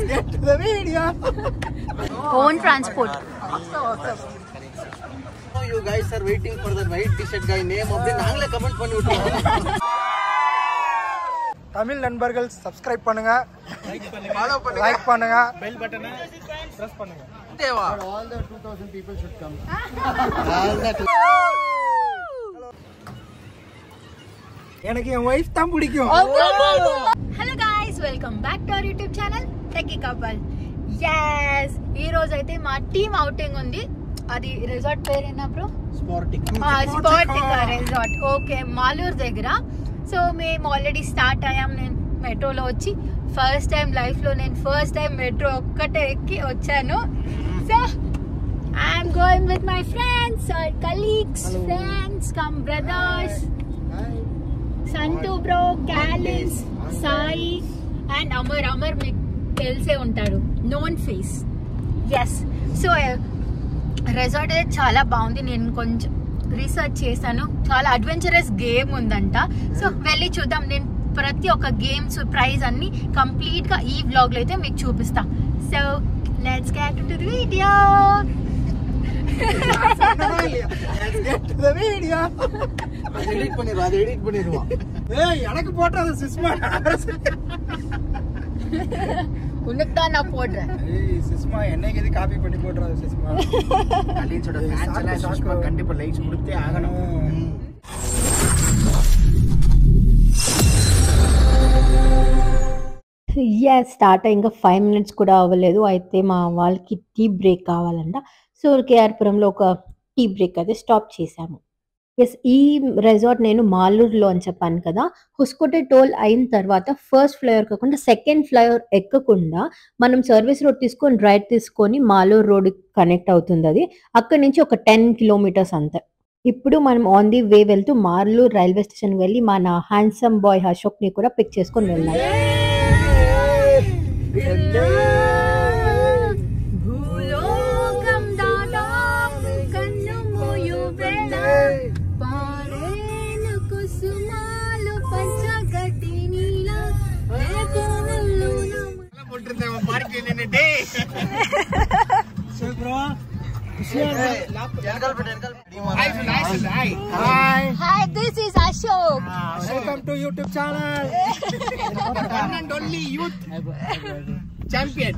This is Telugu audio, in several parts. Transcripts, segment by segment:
Let's get to the video. Own transport. Now you guys are waiting for the white t-shirt guy name of the நாங்களே கமெண்ட் பண்ணி விட்டுருவோம். தமிழ் நண்பர்கள் சப்ஸ்கிரைப் பண்ணுங்க, ஃபாலோ பண்ணுங்க, லைக் பண்ணுங்க, பெல் பட்டனை பிரஸ் பண்ணுங்க. தேவா all the 2000 people should come. எனக்கு என் வைஃப் தான் பிடிக்கும். Hello guys, welcome back to our YouTube channel Techie Couple. Yes, ఈ రోజు అయితే మా టీమ్ అవుటింగ్ ఉంది. అది రిసార్ట్ పేరేనా bro? Spartika resort. Okay, Malur దగ్గర. సో మేము ఆల్రెడీ స్టార్ట్ అయ్యాం. నేను మెట్రోలో వచ్చి ఫస్ట్ టైం లైఫ్ లో మెట్రో ఒక్కటే ఎక్కి వచ్చాను. So I'm going with my friends, colleagues, friends cum brothers, Santhu bro, Collins, Sai and Amar మీకు తెలిసే ఉంటాడు, known face. Yes, so resort అయితే చాలా బాగుంది. నేను కొంచెం రీసెర్చ్ చేశాను. చాలా అడ్వెంచరస్ గేమ్ ఉందంట. సో వెళ్ళి చూద్దాం. నేను ప్రతి ఒక్క గేమ్స్ ప్రైజ్ అన్ని కంప్లీట్ గా ఈ వ్లాగ్ లో అయితే మీకు చూపిస్తా. So let's get to the video. Edit பண்ணிடுவா. ஏய், எனக்கு போட்டது சிஸ்மா. உனக்கு தான் நான் போடுறேன். ஏய் சிஸ்மா, என்னைக்கு இது காப்பி பண்ணி போடுறது சிஸ்மா. கலீன்ஸோட ஃபேன்ஸ் எல்லாம் சிஸ்மா கண்டிப்பா லைக்ஸ் கொடுத்தே ஆகணும். స్టార్ట్ ఇంకా 5 minutes కూడా అవ్వలేదు. అయితే మా వాళ్ళకి టీ బ్రేక్ కావాలంట. సో కేఆర్పురంలో ఒక టీ బ్రేక్ అయితే స్టాప్ చేశాము. ఎస్, ఈ రిసార్ట్ నేను మాలూరులో అని చెప్పాను కదా. హుస్కోటే టోల్ అయిన తర్వాత ఫస్ట్ ఫ్లైఓవర్ కాకుండా సెకండ్ ఫ్లైఓవర్ ఎక్కకుండా మనం సర్వీస్ రోడ్ తీసుకొని రైట్ తీసుకొని మాలూరు రోడ్ కనెక్ట్ అవుతుంది. అది అక్కడి నుంచి ఒక 10 kilometers అంతే. ఇప్పుడు మనం ఆన్ ది వే వెళ్తూ మాలూరు రైల్వే స్టేషన్ వెళ్ళి మన హ్యాండ్సమ్ బాయ్ అశోక్ ని కూడా పిక్ చేసుకొని వెళ్ళాలి. Hi, this is Ashok. Welcome to YouTube channel. One and only youth champion.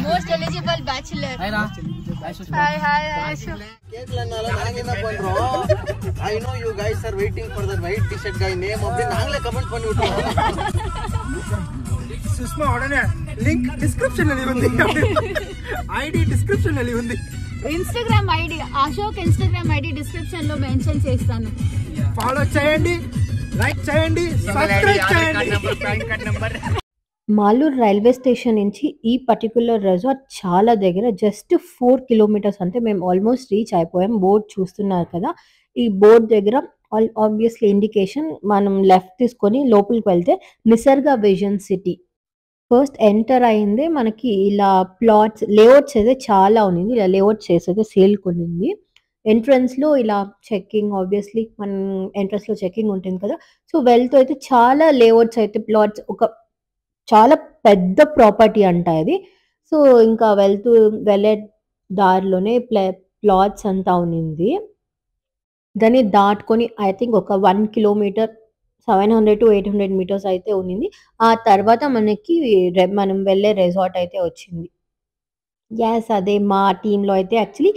Most eligible bachelor. Hi, Ashok. கேட்கலனால நாங்க என்ன பண்றோம்? I know you guys are waiting for the white t-shirt guy name of the நாங்களே கமெண்ட் பண்ணி விட்டுருவோம். సుష్మా ఉడనే లింక్ డిస్క్రిప్షన్ లో ఉంది, ఐడి డిస్క్రిప్షన్ లో ఉంది. Instagram ID Ashok Instagram ID description లో మెన్షన్ చేస్తాను. ఫాలో చేయండి, లైక్ చేయండి, సబ్స్క్రైబ్ చేయండి. మాలూరు రైల్వే స్టేషన్ నుంచి ఈ పర్టికులర్ రిసార్ట్ చాలా దగ్గర, జస్ట్ 4 kilometers అంటే మేము ఆల్మోస్ట్ రీచ్ అయిపోయాం. బోర్డ్ చూస్తున్నారు కదా, ఈ బోర్డ్ దగ్గర ఆబ్వియస్లీ ఇండికేషన్ మనం లెఫ్ట్ తీసుకొని లోపలికి వెళ్తే Nisarga vision city. First enter అయిందే మనకి ఇలా ప్లాట్స్ లేఅవుట్స్ అయితే చాలా ఉంది. ఇలా లేఅవుట్స్ చేసేది సేల్ కొనింది. ఎంట్రన్స్ లో ఇలా చెక్కింగ్, ఆబ్వియస్లీ మనం ఎంట్రన్స్ లో చెక్కింగ్ ఉంటుంది కదా. సో వెళ్తూ అయితే చాలా లేఅవుట్స్ అయితే ప్లాట్స్, ఒక చాలా పెద్ద ప్రాపర్టీ అంట ఇది. సో ఇంకా వెళ్ళే దారిలోనే ప్లాట్స్ అంతా ఉంది. దాన్ని దాటుకొని ఐ థింక్ ఒక 1 kilometer 700 to 800 meters అయితే ఉంది. ఆ తర్వాత మనకి మనం వెళ్ళే రిసార్ట్ అయితే వచ్చింది. ఎస్, అదే మా టీంలో అయితే యాక్చువల్లీ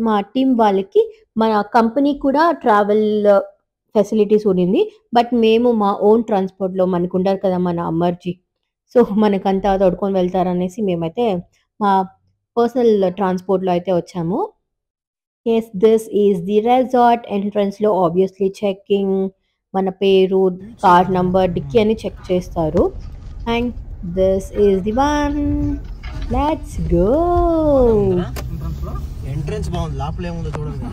మా టీం వాళ్ళకి మన కంపెనీ కూడా ట్రావెల్ ఫెసిలిటీస్ ఉన్నింది. బట్ మేము మా ఓన్ ట్రాన్స్పోర్ట్లో మనకు ఉంటారు కదా మన అమర్జీ, సో మనకంతా తోడుకొని వెళ్తారనేసి మేమైతే మా పర్సనల్ ట్రాన్స్పోర్ట్లో అయితే వచ్చాము. Yes, this is the resort. ఎంట్రన్స్లో ఆబ్వియస్లీ చెక్కింగ్, మన పేరు, కార్ నంబర్, డిక్కీ అని చెక్ చేస్తారు. And this is the one. Let's go. Entrance బాగుంది, లోపల ఏముందో చూడండి.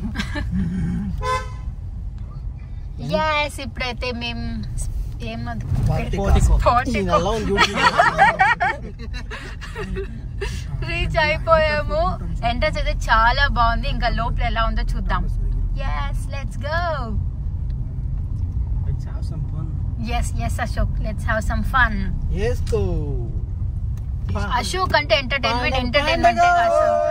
ఎస్, ఇప్పుడైతే మేము రీచ్ అయిపోయాము. ఎంట్రన్స్ అయితే చాలా బాగుంది. ఇంకా లోపల ఎలా ఉందో చూద్దాం. Yes, let's go. Yes, Ashok. Let's have some fun. వేసుకో Ashok ante entertainment Ashok.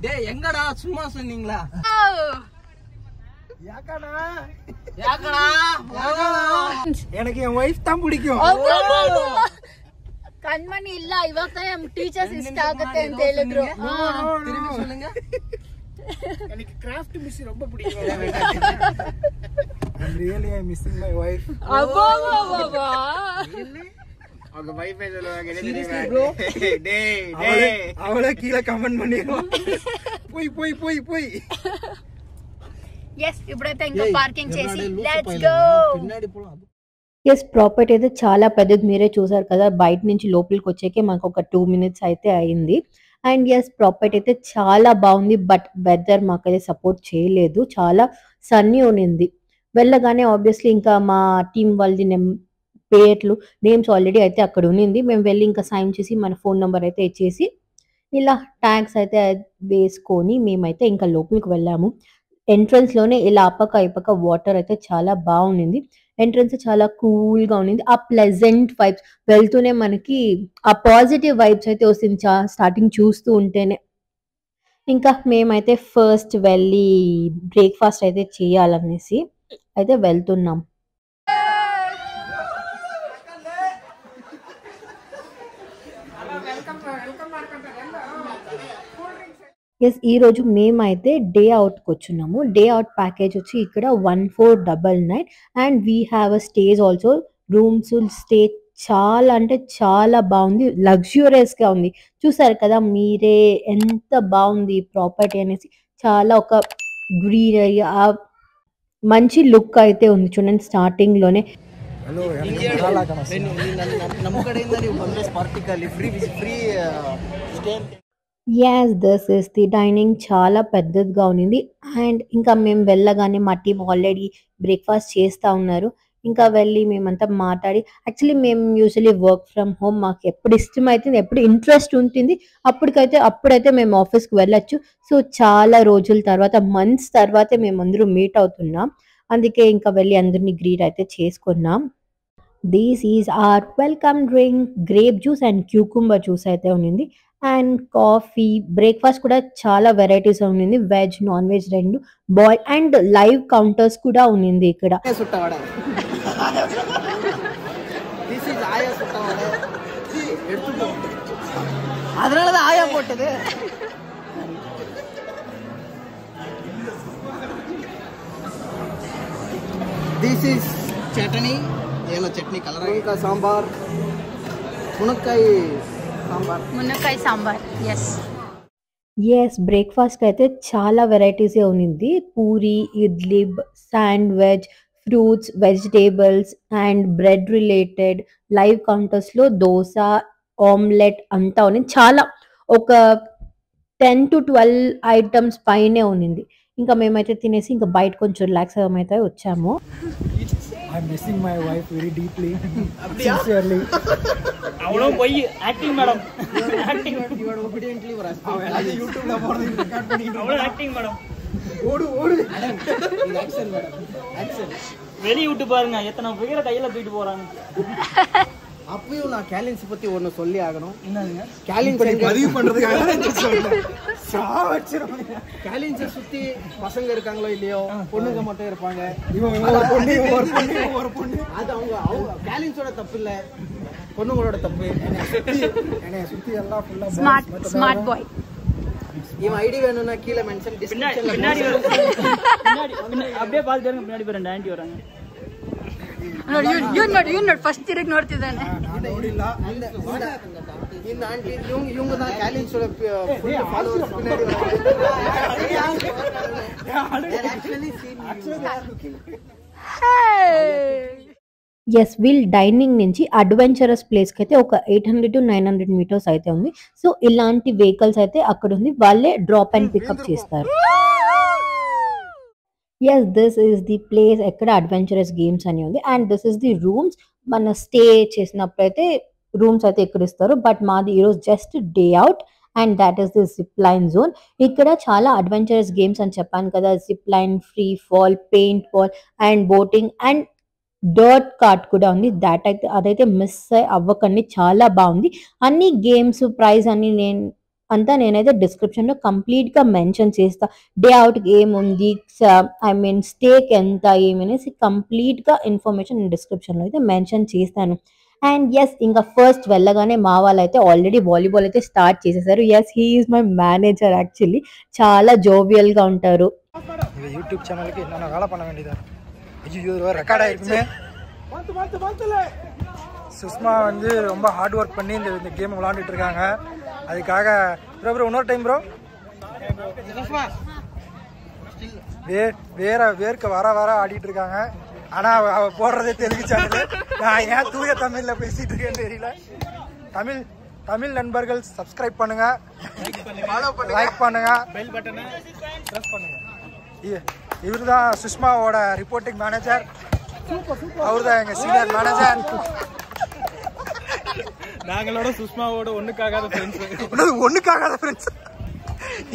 டே எங்கடா சும்மா சொன்னீங்களா எனக்கு என் ஒய்ஃப் தான் பிடிக்கும். ಕಣ್ಮಣಿ ಇಲ್ಲ ಇವಾಗ ಟೀಚರ್ಸ್ ಇಷ್ಟ ಆಗುತ್ತೆ ಅಂತ ಹೇಳಿದ್ರು. திரும்பி சொல்லுங்க. எனக்கு கிராஃப்ட் மிஸ் ரொம்ப பிடிக்கும். I'm really missing my wife. அவங்க வைஃபை சொல்லுவாங்க. Seriously bro? அவளே கீழே கமெண்ட் பண்ணிடுவான். போய் yes ఇప్పుడైతే ఇంకా పార్కింగ్ చేసి లెట్స్ గో గో. పిన్నాడి పోలా. ఎస్ ప్రాపర్టీ అయితే చాలా పెద్దది, మీరే చూసారు కదా. బయట నుంచి లోపలికి వచ్చేకే మనకు ఒక 2 minutes అయితే అయింది. అండ్ ఎస్ ప్రాపర్టీ అయితే చాలా బాగుంది. బట్ వెదర్ మాకైతే సపోర్ట్ చేయలేదు, చాలా సన్నీ ఉన్నింది. వెళ్ళగానే ఆబ్వియస్లీ ఇంకా మా టీం వాళ్ళది పేర్లు నేమ్స్ ఆల్రెడీ అయితే అక్కడ ఉన్నింది. మేము వెళ్ళి ఇంకా సైన్ చేసి మన ఫోన్ నెంబర్ అయితే ఇచ్చేసి ఇలా ట్యాగ్స్ అయితే వేసుకొని మేమైతే ఇంకా లోపలికి వెళ్ళాము. ఎంట్రన్స్ లోనే ఇలా అప్పక ఇప్పక వాటర్ అయితే చాలా బాగుంది. ఎంట్రన్స్ చాలా కూల్ గా ఉంది. ఆ ప్లెజెంట్ వైబ్స్ వెళ్తూనే మనకి ఆ పాజిటివ్ వైబ్స్ అయితే వస్తుంది స్టార్టింగ్ చూస్తూ ఉంటేనే. ఇంకా మేమైతే ఫస్ట్ వెళ్ళి బ్రేక్ఫాస్ట్ అయితే చేయాలనేసి అయితే వెళ్తున్నాం. ఎస్ ఈ రోజు మేమైతే డే అవుట్కి వచ్చున్నాము. డే అవుట్ ప్యాకేజ్ వచ్చి ఇక్కడ 1499 and we have a stage also. Rooms stay చాలా అంటే చాలా బాగుంది, లగ్జూరియస్ గా ఉంది. చూసారు కదా మీరే ఎంత బాగుంది ప్రాపర్టీ అనేసి. చాలా ఒక గ్రీనరీ, మంచి లుక్ అయితే ఉంది చూడండి స్టార్టింగ్ లోనే. ಹಲೋ ನಮ್ಮ ಕಡೆಯಿಂದ ನೀವು ಬಂದ್ರೆ ಸ್ಪಾರ್ಟಿಕಲ್ಲಿ free stay. Yes this is the dining, చాలా పెద్దదిగా ఉన్నింది. అండ్ ఇంకా మేము వెళ్ళగానే మా టీం ఆల్రెడీ బ్రేక్ఫాస్ట్ చేస్తూ ఉన్నారు. ఇంకా వెళ్ళి మేమంతా మాట్లాడి, యాక్చువల్లీ మేము యూజువలీ వర్క్ ఫ్రమ్ హోమ్, మాకు ఎప్పుడు ఇష్టం అవుతుంది, ఎప్పుడు ఇంట్రెస్ట్ ఉంటుంది అప్పుడైతే మేము ఆఫీస్కి వెళ్ళొచ్చు. సో చాలా రోజుల తర్వాత, మంత్స్ తర్వాతే మేము అందరూ మీట్ అవుతున్నాం. అందుకే ఇంకా వెళ్ళి అందరినీ గ్రీట్ అయితే చేసుకున్నాం. This is our welcome drink, grape juice and cucumber juice అయితే ఉన్నింది. అండ్ కాఫీ, బ్రేక్ఫాస్ట్ కూడా చాలా వెరైటీస్ ఉన్నింది, వెజ్ నాన్ వెజ్ రెండు. బాయ్ అండ్ లైవ్ కౌంటర్స్ కూడా ఉన్నింది ఇక్కడ. சுட்டவடை திஸ் இஸ் ஆயா சுட்டவடை எடுத்துக்கோ, அதனாலதான் ஆயா போட்டது. திஸ் இஸ் చట్నీ, ఏమో చట్నీ కలర్. ఇంకా సాంబార్, మునక్కాయ సాంబార్. ఎస్ బ్రేక్ఫాస్ట్ అయితే చాలా వెరైటీస్ ఉన్నింది. Puri, idli, sandwich, fruits, vegetables and bread related. Live counters లో దోశ, ఆమ్లెట్ అంతా ఉంది. చాలా ఒక 10 to 12 ఐటమ్స్ పైనే ఉన్నింది. ఇంకా మేమైతే తినేసి ఇంకా బయట కొంచెం రిలాక్స్ అయితే వచ్చాము. I'm missing my wife very deeply. Sincerely. அவளும் போய் acting madam, acting you are obediently responding. YouTube la போறது ரெக்கார்ட் பண்ணிட்டு அவளும் ஆக்டிங் மேடம். ஓடு இது ஆக்சன் மேடம், ஆக்சன். வெளிய விட்டு பாருங்க எத்தனை ஃபிகரை கையில தூக்கிட்டு போறாங்க. அப்பயும் நான் கேலின்ஸ் பத்தி ஒன்னு சொல்லி ஆகணும். என்னதுங்க? கேலின்ஸ் பதிவு பண்றதுக்காக சொல்றேன். சாவச்சிரும். கேலின்ஸை சுத்தி பசங்க இருக்காங்களோ இல்லையோ, பொண்ணுங்க மட்டும் இருப்பாங்க. இவன் ஒரு பொண்ணு அது அவங்க கேலின்ஸோட தப்பு இல்ல, பொண்ணுங்களோட தப்பு. என்னைய சுத்தி எல்லாம் ஃபுல்லா స్మార్ట్ బాయ్. இவன் ஐடி வேணும்னா கீழே மென்ஷன் பின்னாடி டிஸ்கிரிப்ஷன்ல. பின்னாடி அப்படியே பாத்து பாருங்க, பின்னாடி போய் 2 ஆண்டி வராங்க. ಇವ್ನು ಫಸ್ಟ್ ತಿರುಗಿ ನೋಡ್ತಿದ್ದಾನೆ. ನೋಡಿಲ್ಲ. இந்த ஆண்டி இவங்க தான் கேலின்ஸோட ஃபாலோவர்ஸ் பின்னாடி ఎస్ వీల్ డైనింగ్ నుంచి అడ్వెంచరస్ ప్లేస్ కి అయితే ఒక 800 to 900 మీటర్స్ అయితే ఉంది. సో ఇలాంటి వెహికల్స్ అయితే అక్కడ ఉంది, వాళ్ళే డ్రాప్ అండ్ పికప్ చేస్తారు. Yes this is the place ఎక్కడ అడ్వెంచరస్ గేమ్స్ అని ఉంది. And this is the rooms. మన స్టే చేసినప్పుడు అయితే రూమ్స్ అయితే ఇక్కడ ఇస్తారు. బట్ మాది ఈరోజు just day out and that is the zip line zone. ఇక్కడ చాలా అడ్వెంచరస్ గేమ్స్ అని చెప్పాను కదా, zip line, free fall, paint ball and boating and dirt kart కూడా ఉంది. అదైతే మిస్ అవ్వకండి, చాలా బాగుంది. అన్ని గేమ్స్ ప్రైస్ అన్ని నేనైతే డిస్క్రిప్షన్ లో కంప్లీట్ గా మెన్షన్ చేస్తా. డే అవుట్ గేమ్ ఉంది, స్టేక్ ఎంత ఏమనేసి కంప్లీట్ గా ఇన్ఫర్మేషన్ డిస్క్రిప్షన్ లో అయితే మెన్షన్ చేస్తాను. అండ్ ఎస్, ఇంకా ఫస్ట్ వెళ్ళగానే మా వాళ్ళు అయితే ఆల్రెడీ వాలీబాల్ అయితే స్టార్ట్ చేసేసారు. Yes, he is my manager. Actually చాలా జోవియల్ గా ఉంటారు. யூடியூப் சேனலுக்கு என்னென்ன வேலை பண்ண வேண்டியதா? ஐயோ, ரெக்கார்ட் ஆயிருக்குமே. சுஷ்மா வந்து ரொம்ப ஹார்ட் ஒர்க் பண்ணி இந்த கேம் விளையாண்டுட்டு இருக்காங்க. அதுக்காக ப்ரோ இன்னொரு டைம் ப்ரோ. வேர்க்க வர ஆடிட்டு இருக்காங்க. ஆனா அவ போடுறதே தெலுங்கு சேனல். நான் ஏன் தூய தமிழ்ல பேசிட்டு இருக்கேன்னு தெரியல. தமிழ் நண்பர்கள் சப்ஸ்கிரைப் பண்ணுங்க, லைக் பண்ணுங்க, பெல் பட்டனை பிரஸ் பண்ணுங்க. இவர் தான் சுஷ்மாவோட ரிப்போர்ட்டிங் மேனேஜர். அவர் தான் எங்க சீனியர் மேனேஜர். நாங்களோட சுஷ்மாவோட ஒண்ணுக்காகாத ஃப்ரெண்ட்ஸ்.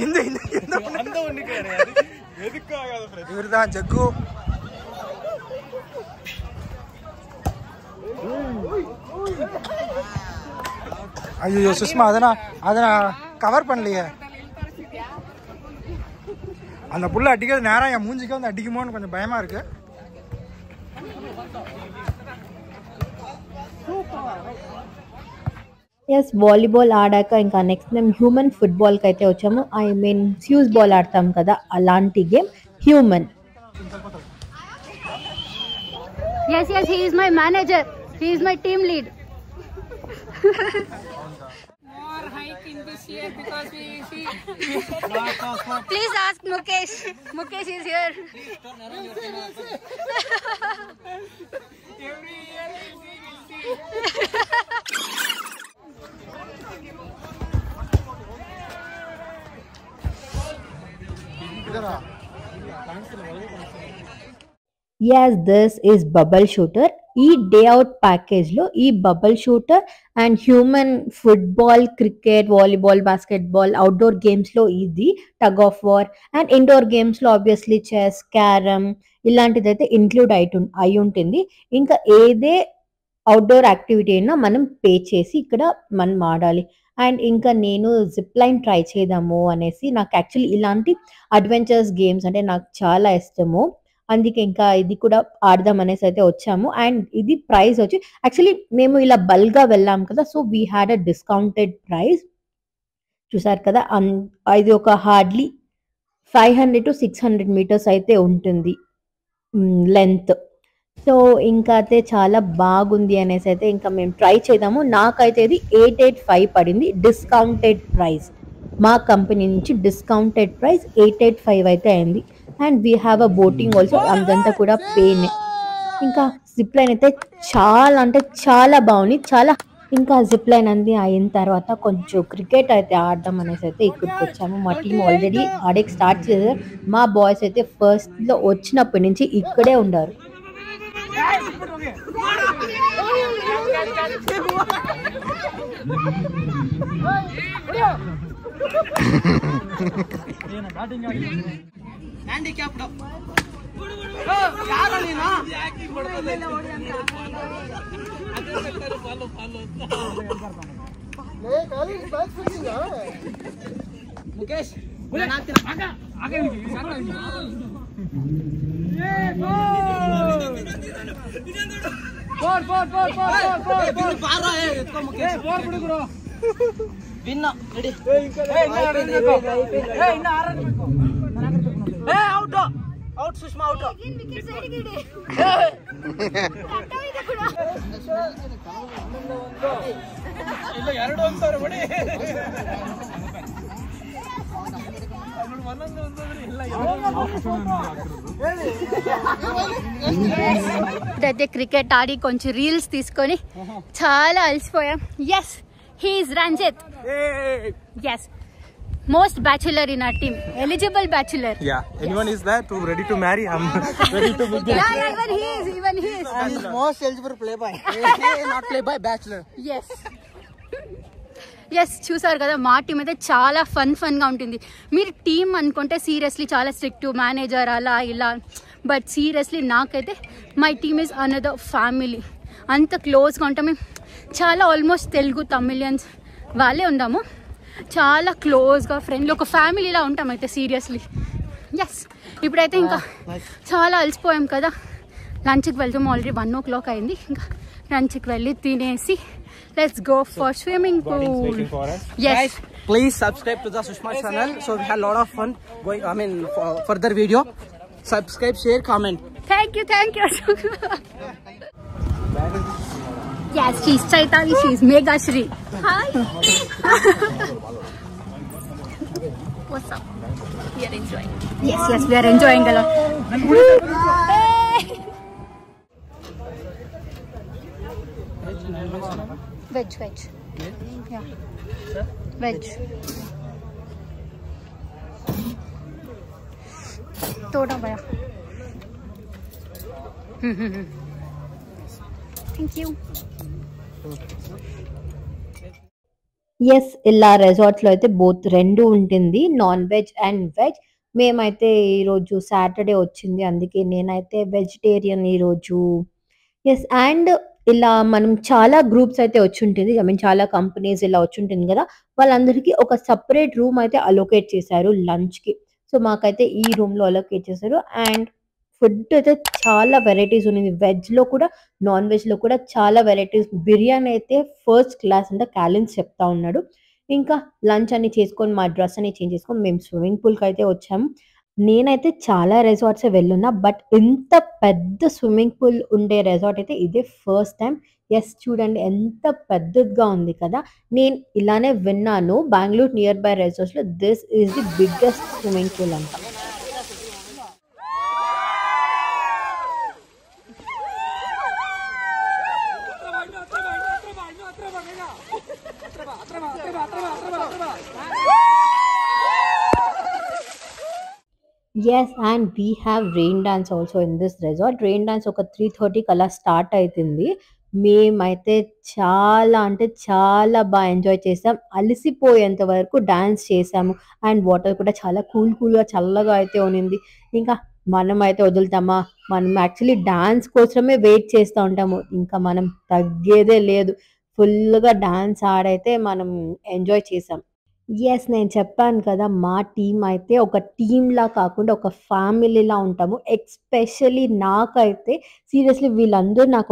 இந்த அந்த ஒண்ணுக்கு எதுக்காகாத ஃப்ரெண்ட்ஸ். இவர் தான் ஜக்கு. ஐயோ சுஷ்மா, அதை நான் கவர் பண்ணலையே. அந்த புள்ள அடிக்கிறது நேரம் என் மூஞ்சிக்கு வந்து அடிக்குமோன்னு கொஞ்சம் பயமா இருக்கு. ఎస్, వాలీబాల్ ఆడాక ఇంకా నెక్స్ట్ మేము హ్యూమన్ ఫుట్బాల్కి అయితే వచ్చాము. ఫ్యూజ్ బాల్ ఆడతాం కదా, అలాంటి game human. Yes, he is my manager. He is my team lead. More hike in this year because we see. Please ask Mukesh. Mukesh is here. Every year we'll see. Yes, this is bubble shooter. ఈ డే అవుట్ ప్యాకేజ్ లో ఈ bubble shooter and human football, cricket, volleyball, basketball, outdoor games లో ఇది tug of war and indoor games లో ఆబ్వియస్లీ చెస్, క్యారమ్ ఇలాంటిది అయితే ఇంక్లూడ్ అయి ఉంటుంది. ఇంకా ఏదే అవుట్డోర్ యాక్టివిటీ అయినా మనం పే చేసి ఇక్కడ మనం ఆడాలి. అండ్ ఇంకా నేను జిప్ లైన్ ట్రై చేద్దాము అనేసి, నాకు యాక్చువల్లీ ఇలాంటి అడ్వెంచరస్ గేమ్స్ అంటే నాకు చాలా ఇష్టము. అందుకే ఇంకా ఇది కూడా ఆడదాం అనేసి అయితే వచ్చాము. అండ్ ఇది ప్రైస్ వచ్చి యాక్చువల్లీ మేము ఇలా బల్క్గా వెళ్ళాం కదా, so we had a discounted price. చూసారు కదా, ఇది ఒక హార్డ్లీ 500 to 600 మీటర్స్ అయితే ఉంటుంది లెంత్. సో ఇంకా అయితే చాలా బాగుంది అనేసి అయితే ఇంకా మేము ట్రై చేద్దాము. నాకైతే ఇది 885 పడింది డిస్కౌంటెడ్ ప్రైస్. మా కంపెనీ నుంచి డిస్కౌంటెడ్ ప్రైస్ 885 అయితే అయింది. And we have a boating also, అదంతా కూడా పేనే. ఇంకా జిప్ లైన్ అయితే చాలా అంటే చాలా బాగుంది. ఇంకా జిప్ లైన్ అంది అయిన తర్వాత కొంచెం క్రికెట్ అయితే ఆడదాం అనేసి అయితే ఇక్కడికి వచ్చాము. మా టీం ఆల్రెడీ ఆడేకి స్టార్ట్ చేశారు. మా బాయ్స్ అయితే ఫస్ట్లో వచ్చినప్పటి నుంచి ఇక్కడే ఉన్నారు. Mukesh out Sushma out. ಎರಡು ಅಂತಾರೆ ಬಡಿ అయితే క్రికెట్ ఆడి కొంచెం రీల్స్ తీసుకొని చాలా అలసిపోయాం. Yes, he is Ranjit. Yes, most bachelor in our team, eligible bachelor. Yeah, anyone is there to ready to marry? I'm ready to meet. Yeah, even he is. And most eligible playboy. Not playboy, bachelor. Yes. Yes చూసారు కదా, మా టీం అయితే చాలా ఫన్గా ఉంటుంది. మీరు టీం అనుకుంటే సీరియస్లీ చాలా స్ట్రిక్ట్ మేనేజర్ అలా ఇలా, బట్ సీరియస్లీ నాకైతే my team is another family. అంత క్లోజ్గా ఉంటాం మేము. చాలా ఆల్మోస్ట్ తెలుగు తమిళియన్స్ వాళ్ళే ఉందాము, చాలా క్లోజ్గా ఫ్రెండ్లీ, ఒక ఫ్యామిలీలా ఉంటాం అయితే సీరియస్లీ. ఎస్ ఇప్పుడైతే ఇంకా చాలా అలసిపోయాం కదా, లంచ్కి వెళ్తాము. ఆల్రెడీ 1 o'clock అయింది. ఇంకా లంచ్కి వెళ్ళి తినేసి let's go for swimming pool. Yes, guys, please subscribe to the Sushma channel. So we had a lot of fun going, I mean, for further video. Subscribe, share, comment. thank you. Yes, she's Chaitali, she's Mega Shri. Hi. What's up? We are enjoying. Yes, we are enjoying a lot. Veg. Yeah. Veg. Toda baya. Thank you. Yes ఇలా రెసార్ట్స్లో అయితే బోత్ రెండు ఉంటుంది, నాన్ వెజ్ అండ్ వెజ్. మేమైతే ఈరోజు సాటర్డే వచ్చింది, అందుకే నేనైతే వెజిటేరియన్ ఈరోజు. ఎస్, అండ్ ఇలా మనం చాలా గ్రూప్స్ అయితే వచ్చి ఉంటుంది, ఐ మీన్ చాలా కంపెనీస్ ఇలా వచ్చి ఉంటుంది కదా, వాళ్ళందరికీ ఒక సపరేట్ రూమ్ అయితే అలొకేట్ చేశారు లంచ్కి. సో మాకైతే ఈ రూమ్లో అలొకేట్ చేశారు. అండ్ ఫుడ్ అయితే చాలా వెరైటీస్ ఉంది, వెజ్లో కూడా నాన్ వెజ్లో కూడా చాలా వెరైటీస్. బిర్యానీ అయితే ఫస్ట్ క్లాస్ అంటే క్యాలిన్స్ చెప్తా ఉన్నాడు. ఇంకా లంచ్ అని చేసుకొని మా డ్రెస్ అని చేంజ్ చేసుకొని మేము స్విమ్మింగ్ పూల్కి అయితే వచ్చాము. నేనైతే చాలా రిసార్ట్స్ వెళ్ళున్నా, బట్ ఇంత పెద్ద స్విమ్మింగ్ పూల్ ఉండే రిసార్ట్ అయితే ఇదే ఫస్ట్ టైం. ఎస్ చూడండి ఎంత పెద్దదిగా ఉంది కదా. నేను ఇలానే విన్నాను బెంగళూరు నియర్ బై రిసార్ట్స్లో this is the biggest swimming pool అంట. Yes, and we have rain dance also in this resort. Rain dance ఒక 3:30 కల్లా స్టార్ట్ అవుతుంది. మేమైతే చాలా అంటే చాలా బాగా ఎంజాయ్ చేసాం, అలసిపోయేంత వరకు డాన్స్ చేసాము. అండ్ వాటర్ కూడా చాలా కూల్గా చల్లగా అయితే ఉన్నింది. ఇంకా మనం అయితే వదులుతామా, మనం యాక్చువల్లీ డాన్స్ కోసమే వెయిట్ చేస్తూ ఉంటాము, ఇంకా మనం తగ్గేదే లేదు. ఫుల్గా డాన్స్ ఆడైతే మనం ఎంజాయ్ చేసాం. ఎస్, నేను చెప్పాను కదా మా టీం అయితే ఒక టీంలా కాకుండా ఒక ఫ్యామిలీలా ఉంటాము. ఎస్పెషల్లీ నాకైతే సీరియస్లీ వీళ్ళందరూ నాకు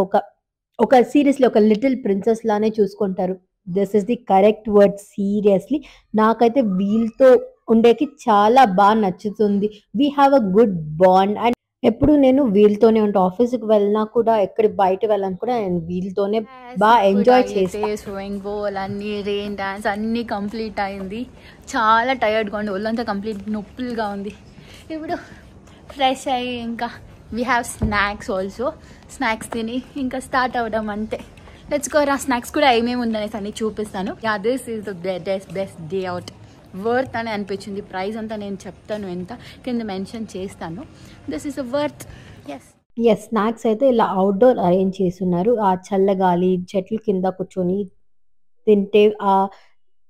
ఒక సీరియస్లీ ఒక లిటిల్ ప్రిన్సెస్ లానే చూసుకుంటారు. This is the correct word. Seriously నాకైతే వీళ్ళతో ఉండేకి చాలా బాగా నచ్చుతుంది. We have a good bond. And ఎప్పుడు నేను వీళ్ళతోనే ఉంటాను, ఆఫీస్కి వెళ్ళినా కూడా ఎక్కడ బయట వెళ్ళాను కూడా నేను వీళ్ళతోనే బాగా ఎంజాయ్ చేస్తాను. స్విమ్మింగ్ పూల్ అన్ని రెయిన్ డాన్స్ అన్నీ కంప్లీట్ అయింది. చాలా టైర్డ్గా ఉంది, ఒళ్ళంతా కంప్లీట్ నొప్పులుగా ఉంది. ఇప్పుడు ఫ్రెష్ అయ్యి ఇంకా we have snacks also. Snacks తిని ఇంకా స్టార్ట్ అవ్వడం అంతే. Let's go. ఆ స్నాక్స్ కూడా ఏమేమి ఉందనేసి అన్ని చూపిస్తాను. Yeah, this is the best day out. Worth అని అనిపించింది. ప్రైస్ అంతా నేను చెప్తాను, ఎంత కింద మెన్షన్ చేస్తాను. This is a worth. Yes, snacks అయితే ఇలా అవుట్డోర్ అరేంజ్ చేస్తున్నారు. ఆ చల్లగాలి చెట్ల కింద కూర్చొని తింటే ఆ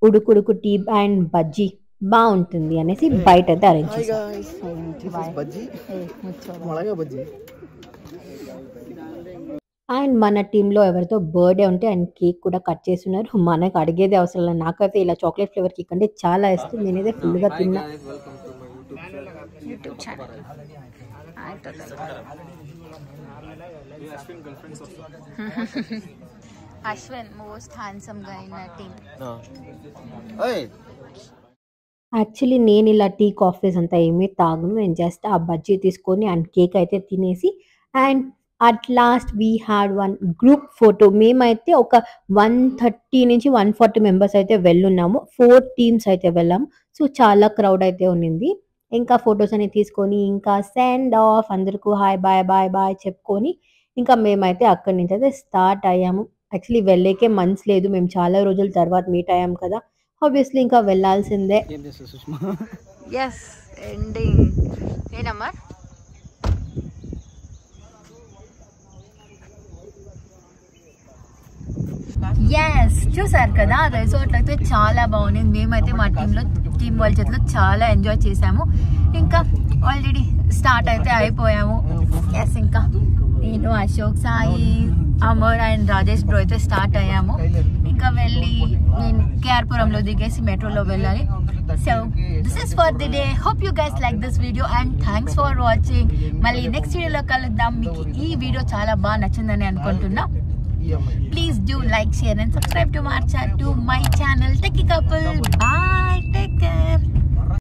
ఉడుకుడుకు టీ అండ్ బజ్జీ బాగుంటుంది అనేసి బయట అయితే అరేంజ్ చేశారు. అండ్ మన టీంలో ఎవరితో బర్త్డే ఉంటే అండ్ కేక్ కూడా కట్ చేస్తున్నారు. మనకు అడిగేదే అవసరం లేదు. నాకైతే ఇలా చాక్లెట్ ఫ్లేవర్ కేక్ అంటే చాలా ఇష్టం. నేనైతే ఫుల్గా తిన్నా. YouTube channel Ashwin most handsome గా ఇన్ టీమ్. యాక్చువల్లీ నేను ఇలా టీ కాఫీస్ అంతా ఏమీ తాగను. నేను జస్ట్ ఆ బజ్జీ తీసుకొని అండ్ కేక్ అయితే తినేసి and at last we had one group photo. మేమైతే ఒక 130 నుంచి 140 మెంబర్స్ అయితే వెళ్ళున్నాము. 4 టీమ్స్ అయితే వెళ్ళాము. సో చాలా క్రౌడ్ అయితే ఉన్నింది. ఇంకా ఫొటోస్ అని తీసుకొని ఇంకా సెండ్ ఆఫ్ అందరికీ హాయ్ బాయ్ బాయ్ బాయ్ చెప్పుకొని ఇంకా మేమైతే అక్కడి నుంచి అయితే స్టార్ట్ అయ్యాము. యాక్చువల్లీ వెళ్ళేకే మనసు లేదు, మేము చాలా రోజుల తర్వాత మీట్ అయ్యాం కదా, ఆబ్వియస్లీ ఇంకా వెళ్ళాల్సిందే. Yes, ending. ఏనమ్మా yes, చూసారు కదా రిసార్ట్ అయితే చాలా బాగుంది. మేమైతే మా టీం వాళ్ళ చేతిలో చాలా ఎంజాయ్ చేసాము. ఇంకా ఆల్రెడీ స్టార్ట్ అయితే అయిపోయాము. ఎస్ ఇంకా నేను అశోక్ సాయి అమర్ అండ్ రాజేష్ బ్రో అయితే స్టార్ట్ అయ్యాము. ఇంకా వెళ్ళి నేను కేఆర్పురంలో దిగేసి మెట్రోలో వెళ్ళాలి. So this is for the day. Hope you guys like this video and thanks for watching. మళ్ళీ నెక్స్ట్ వీడియోలో కలుద్దాం. మీకు ఈ వీడియో చాలా బాగా నచ్చిందని అనుకుంటున్నా. Please do like, share and subscribe to my channel Techie Couple. Bye, take care.